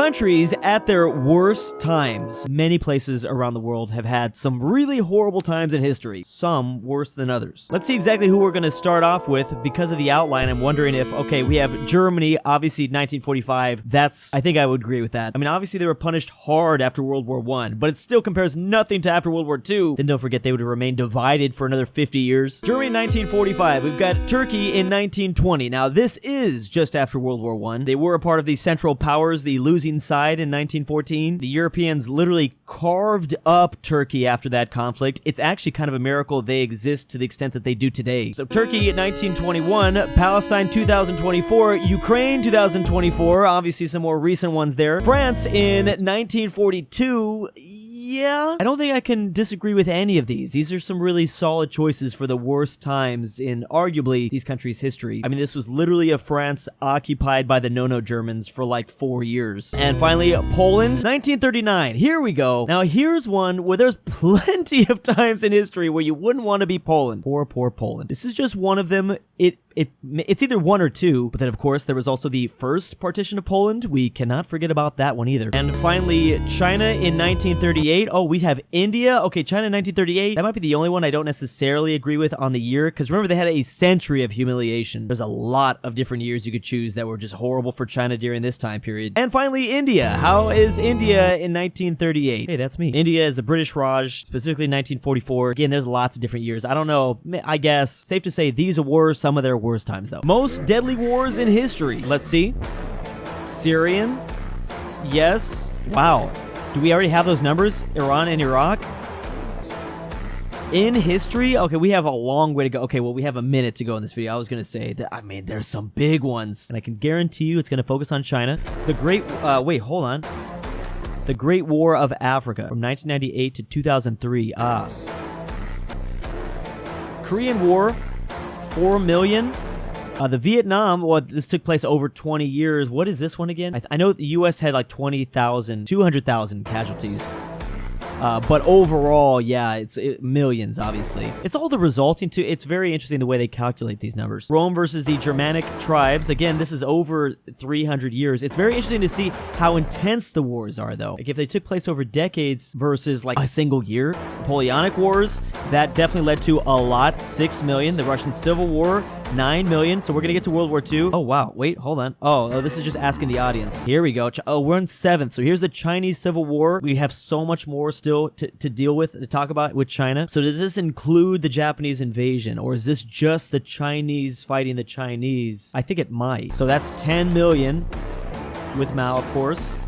Countries at their worst times. Many places around the world have had some really horrible times in history, some worse than others. Let's see exactly who we're going to start off with. Because of the outline, I'm wondering if, okay, we have Germany, obviously 1945. I think I would agree with that. I mean, obviously they were punished hard after World War I, but it still compares nothing to after World War II. Then don't forget they would have remained divided for another 50 years. Germany 1945. We've got Turkey in 1920. Now, this is just after World War I. They were a part of the Central Powers, the losing side in 1914. The Europeans literally carved up Turkey after that conflict. It's actually kind of a miracle they exist to the extent that they do today. So Turkey in 1921, Palestine 2024, Ukraine 2024, obviously some more recent ones there. France in 1942, yeah, I don't think I can disagree with any of these. These are some really solid choices for the worst times in arguably these countries' history. I mean, this was literally a France occupied by the no-no Germans for like 4 years. And finally, Poland, 1939. Here we go. Now, here's one where there's plenty of times in history where you wouldn't want to be Poland. Poor, poor Poland. This is just one of them. It's either one or two, but then of course there was also the first partition of Poland. We cannot forget about that one either. And finally, China in 1938. Oh, we have India. Okay, China in 1938. That might be the only one I don't necessarily agree with on the year, because remember they had a century of humiliation. There's a lot of different years you could choose that were just horrible for China during this time period. And finally, India. How is India in 1938? Hey, that's me. India is the British Raj, specifically 1944. Again, there's lots of different years. I don't know. I guess safe to say these were some of their worst times though. Most deadly wars in history. Let's see. Syrian. Yes. Wow. Do we already have those numbers? Iran and Iraq? In history? Okay, we have a long way to go. Okay, well, we have a minute to go in this video. I was gonna say that, I mean, there's some big ones. And I can guarantee you it's gonna focus on China. The Great, wait, hold on. The Great War of Africa from 1998 to 2003. Korean War. 4 million. The Vietnam, well, this took place over 20 years. What is this one again? I know the US had like 200,000 casualties. But overall, yeah, it's millions, obviously. It's all the resulting to, it's very interesting the way they calculate these numbers. Rome versus the Germanic tribes. Again, this is over 300 years. It's very interesting to see how intense the wars are, though. Like, if they took place over decades versus, like, a single year. Napoleonic Wars, that definitely led to a lot. 6 million. The Russian Civil War, 9 million. So we're gonna get to World War II. Oh, wow. Wait, hold on. Oh, this is just asking the audience. Here we go. Oh, we're in 7th. So here's the Chinese Civil War. We have so much more still to deal with, to talk about with China. So does this include the Japanese invasion, or is this just the Chinese fighting the Chinese? I think it might. So that's 10 million with Mao, of course.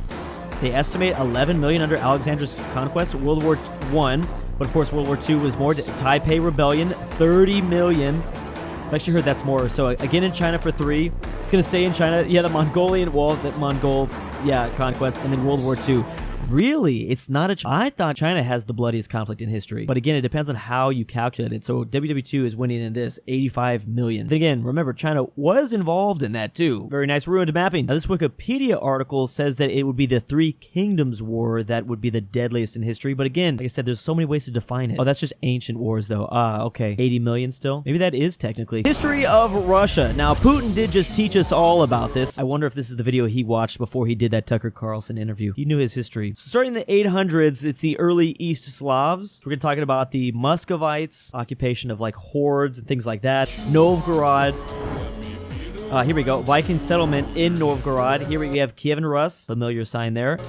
They estimate 11 million under Alexander's conquest, World War I, but of course World War II was more. Taipei Rebellion, 30 million. I've actually heard that's more. So again in China for 3. It's gonna stay in China. Yeah, the Mongolian Wall, the Mongol, yeah, conquest, and then World War II. Really? It's not a... I thought China has the bloodiest conflict in history. But again, it depends on how you calculate it. So WW2 is winning in this, 85 million. Then again, remember, China was involved in that too. Very nice ruined mapping. Now, this Wikipedia article says that it would be the Three Kingdoms War that would be the deadliest in history. But again, like I said, there's so many ways to define it. Oh, that's just ancient wars though. Okay. 80 million still? Maybe that is technically. History of Russia. Now, Putin did just teach us all about this. I wonder if this is the video he watched before he did that Tucker Carlson interview. He knew his history. So starting in the 800s, it's the early East Slavs. We're going to talk about the Muscovites, occupation of like hordes and things like that. Novgorod. Here we go. Viking settlement in Novgorod. Here we have Kievan Rus, familiar sign there.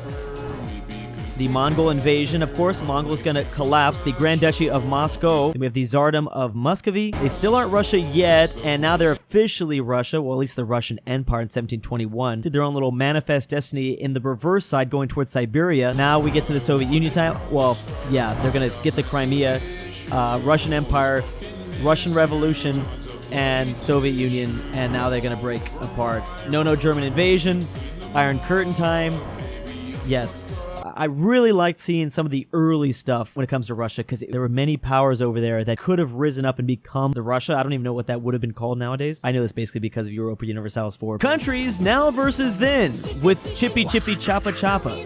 The Mongol invasion, of course. Mongols gonna collapse. The Grand Duchy of Moscow. Then we have the Tsardom of Muscovy. They still aren't Russia yet, and now they're officially Russia. Well, at least the Russian Empire in 1721. Did their own little manifest destiny in the reverse side going towards Siberia. Now we get to the Soviet Union time. Well, yeah, they're gonna get the Crimea, Russian Empire, Russian Revolution, and Soviet Union, and now they're gonna break apart. No German invasion, Iron Curtain time. Yes. I really liked seeing some of the early stuff when it comes to Russia, because there were many powers over there that could have risen up and become the Russia. I don't even know what that would have been called nowadays. I know this basically because of Europa Universalis 4. Countries now versus then with Chippy Chippy Choppa Choppa.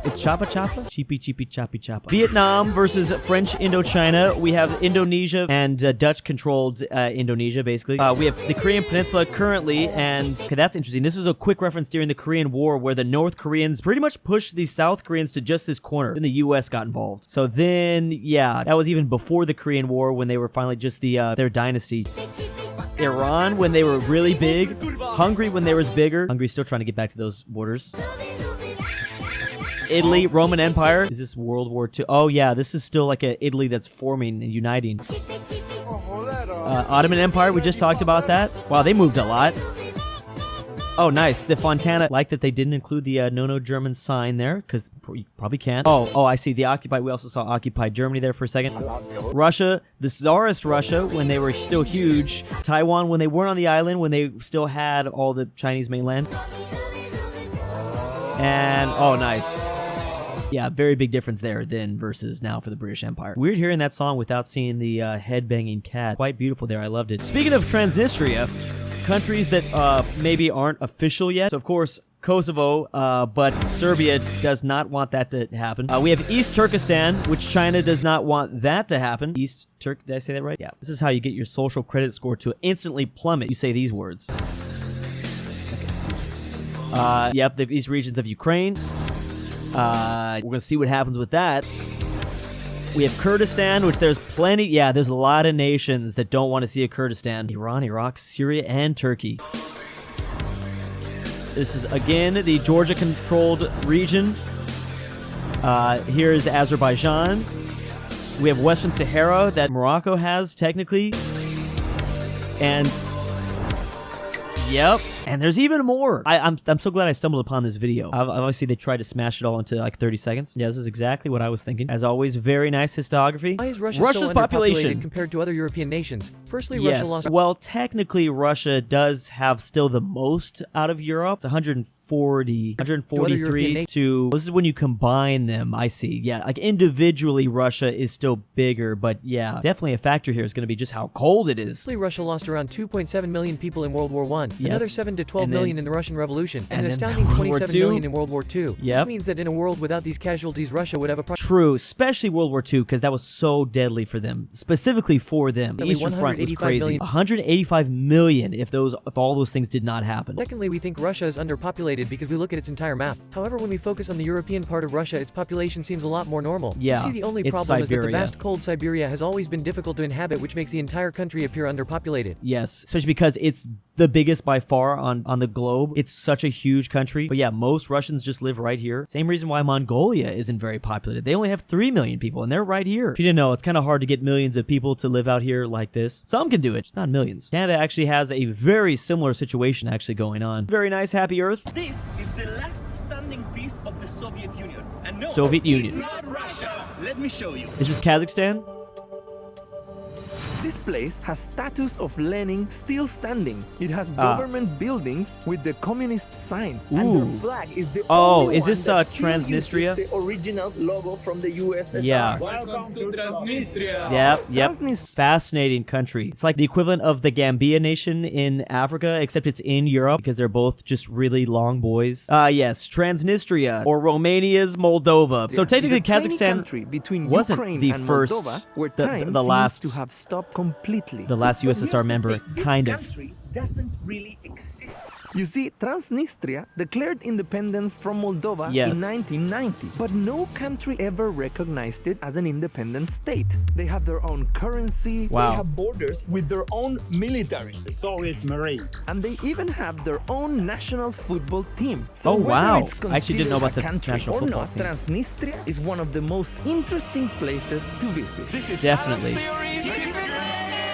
It's Chapa Chapa? Cheapy Cheapy Choppy Chapa. Vietnam versus French Indochina. We have Indonesia and Dutch-controlled Indonesia, basically. We have the Korean Peninsula currently, and okay, that's interesting. This is a quick reference during the Korean War where the North Koreans pretty much pushed the South Koreans to just this corner. Then the U.S. got involved. So then, yeah, that was even before the Korean War when they were finally just their dynasty. Iran when they were really big. Hungary when they was bigger. Hungary's still trying to get back to those borders. Italy, Roman Empire. Is this World War II? Oh yeah, this is still like a Italy that's forming and uniting. Ottoman Empire, we just talked about that. Wow, they moved a lot. Oh, nice. The Fontana. Like that they didn't include the no German sign there, because you probably can't. Oh, I see. The occupied. We also saw occupied Germany there for a second. Russia, the Tsarist Russia, when they were still huge. Taiwan, when they weren't on the island, when they still had all the Chinese mainland. And, oh, nice. Yeah, very big difference there then versus now for the British Empire. Weird hearing that song without seeing the head-banging cat. Quite beautiful there. I loved it. Speaking of Transnistria, countries that maybe aren't official yet. So, of course, Kosovo, but Serbia does not want that to happen. We have East Turkestan, which China does not want that to happen. East Turk, did I say that right? Yeah. This is how you get your social credit score to instantly plummet. You say these words. Okay. Yep, these regions of Ukraine. We're gonna see what happens with that. We have Kurdistan, which there's plenty. Yeah, there's a lot of nations that don't want to see a Kurdistan. Iran, Iraq, Syria, and Turkey. This is, again, the Georgia-controlled region. Here's Azerbaijan. We have Western Sahara that Morocco has, technically. And, yep. And there's even more. I'm so glad I stumbled upon this video. Obviously, they tried to smash it all into like 30 seconds. Yeah, this is exactly what I was thinking. As always, very nice histography. Why is Russia Russia's so population compared to other European nations? Firstly, yes. Russia lost. Well, technically, Russia does have still the most out of Europe. It's 143 to. This is when you combine them. I see. Yeah, like individually, Russia is still bigger, but yeah, definitely a factor here is going to be just how cold it is. Firstly, Russia lost around 2.7 million people in World War I. Yes. Another 7 to 12 million in the Russian Revolution, and an then astounding World War 27 million in World War II. Yep. This means that in a world without these casualties, Russia would have a True, especially World War II, because that was so deadly for them, specifically for them. The Eastern Front was crazy. 185 million if all those things did not happen. Secondly, we think Russia is underpopulated because we look at its entire map. However, when we focus on the European part of Russia, its population seems a lot more normal. Yeah, you see, the only problem is that the vast cold Siberia has always been difficult to inhabit, which makes the entire country appear underpopulated. Yes, especially because it's the biggest by far on the globe. It's such a huge country. But yeah, most Russians just live right here. Same reason why Mongolia isn't very populated. They only have 3 million people, and they're right here. If you didn't know, it's kind of hard to get millions of people to live out here like this. Some can do it, just not millions. Canada actually has a very similar situation actually going on. Very nice, happy Earth. This is the last standing piece of the Soviet Union. And no, Soviet Union. It's not Russia. Let me show you. This is Kazakhstan. This place has statues of Lenin still standing. It has government buildings with the communist sign. Ooh. And the flag is the only is this Transnistria? The original logo from the USSR. Yeah. Welcome to Transnistria. Yep. Fascinating country. It's like the equivalent of the Gambia nation in Africa, except it's in Europe because they're both just really long boys. Yes, Transnistria, or Romania's Moldova. So technically Kazakhstan wasn't the first, the last to have stopped completely. The last USSR member, kind of. This country doesn't really exist. You see, Transnistria declared independence from Moldova in 1990, but no country ever recognized it as an independent state. They have their own currency, wow. They have borders with their own military, the Soviet Marine, and they even have their own national football team. So oh wow! It's I actually didn't know about the national football team. Transnistria is one of the most interesting places to visit. This is definitely.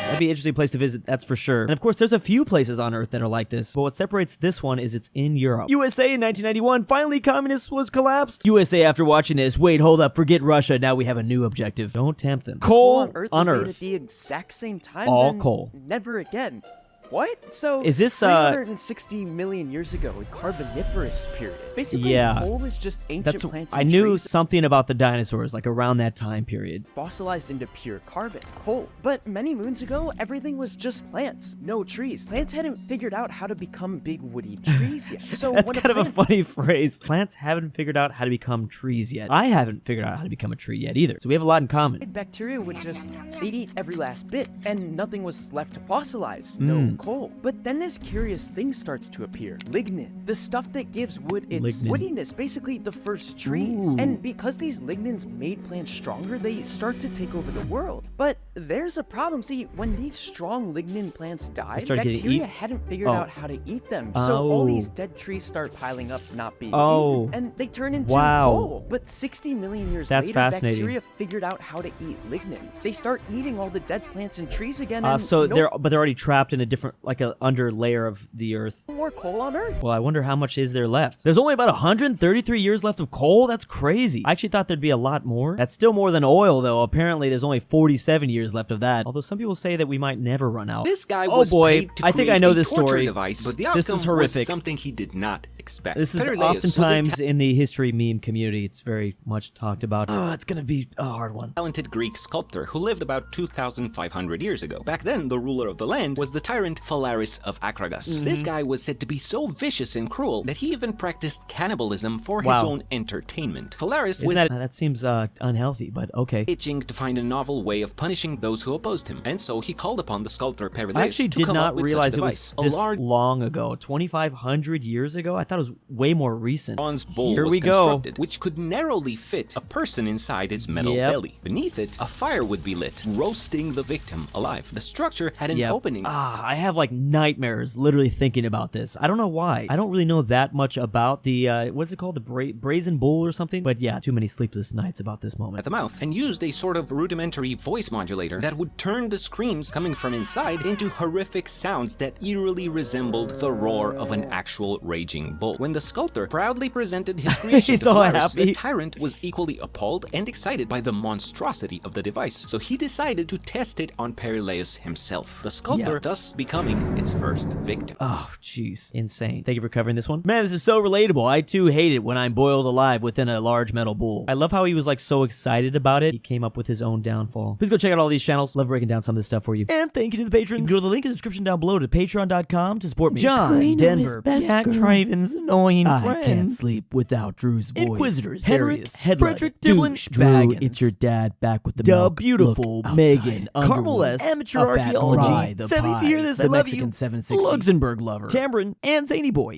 That'd be an interesting place to visit, that's for sure. And of course, there's a few places on Earth that are like this, but what separates this one is it's in Europe. USA in 1991, finally communist was collapsed. USA after watching this, wait, hold up, forget Russia, now we have a new objective. Don't tempt them. Coal on Earth. At the exact same time, all coal. Never again. What? So is this 360 million years ago, a Carboniferous period. Basically, coal is just ancient plants and I knew trees something about the dinosaurs, like around that time period. Fossilized into pure carbon, coal. But many moons ago, everything was just plants, no trees. Plants hadn't figured out how to become big woody trees yet. So that's when kind of a funny phrase. Plants haven't figured out how to become trees yet. I haven't figured out how to become a tree yet either. So we have a lot in common. Bacteria would just, they'd eat every last bit, and nothing was left to fossilize. No coal. But then this curious thing starts to appear. Lignin. The stuff that gives wood its woodiness. Basically the first trees. And because these lignins made plants stronger, they start to take over the world. But there's a problem. See, when these strong lignin plants died, bacteria hadn't figured out how to eat them. So all these dead trees start piling up, not being eaten, and they turn into coal. But 60 million years later, bacteria figured out how to eat lignins. They start eating all the dead plants and trees again. And they're already trapped in a different, like a under layer of the earth. More coal on Earth. Well, I wonder how much is there left. There's only about 133 years left of coal. That's crazy. I actually thought there'd be a lot more. That's still more than oil, though. Apparently, there's only 47 years left of that. Although some people say that we might never run out. This guy was paid to I think I know this story. Device, but the outcome this is horrific. Was something he did not expect. This is oftentimes in the history meme community. It's very much talked about. Oh, it's gonna be a hard one. Talented Greek sculptor who lived about 2,500 years ago. Back then, the ruler of the land was the tyrant Phalaris of Akragas. This guy was said to be so vicious and cruel that he even practiced cannibalism for his own entertainment. Phalaris was that seems unhealthy, but okay. Itching to find a novel way of punishing those who opposed him, and so he called upon the sculptor Perileus. I actually did not realize it was this long ago. 2,500 years ago? I thought it was way more recent. Bronze bowl was constructed, which could narrowly fit a person inside its metal belly. Beneath it, a fire would be lit, roasting the victim alive. The structure had an opening. I have like nightmares literally thinking about this. I don't know why. I don't really know that much about the, what's it called? The brazen bull or something? But yeah, too many sleepless nights about this moment. At the mouth, and used a sort of rudimentary voice modulator that would turn the screams coming from inside into horrific sounds that eerily resembled the roar of an actual raging bull. When the sculptor proudly presented his creation to Phalaris, the tyrant was equally appalled and excited by the monstrosity of the device, so he decided to test it on Perileus himself, the sculptor thus becoming its first victim. Oh, jeez. Insane. Thank you for covering this one. Man, this is so relatable. I too hate it when I'm boiled alive within a large metal bull. I love how he was like so excited about it. He came up with his own downfall. Please go check out all these channels. Love breaking down some of this stuff for you. And thank you to the patrons. You can go to the link in the description down below to patreon.com to support me. JohnDenver, Jack Traven's annoying friend. I can't sleep without Drew's voice. Henrik Hedlund, Fredrik Tibblin, Drew, it's your dad back with the DaBeautiful-MEGAN-Underwood, Carmel Amateur Archaeology, Sebby, if you hear this, I love you. Mexican 760, LuxembourgLover, Tambre, and ZaneyBoi.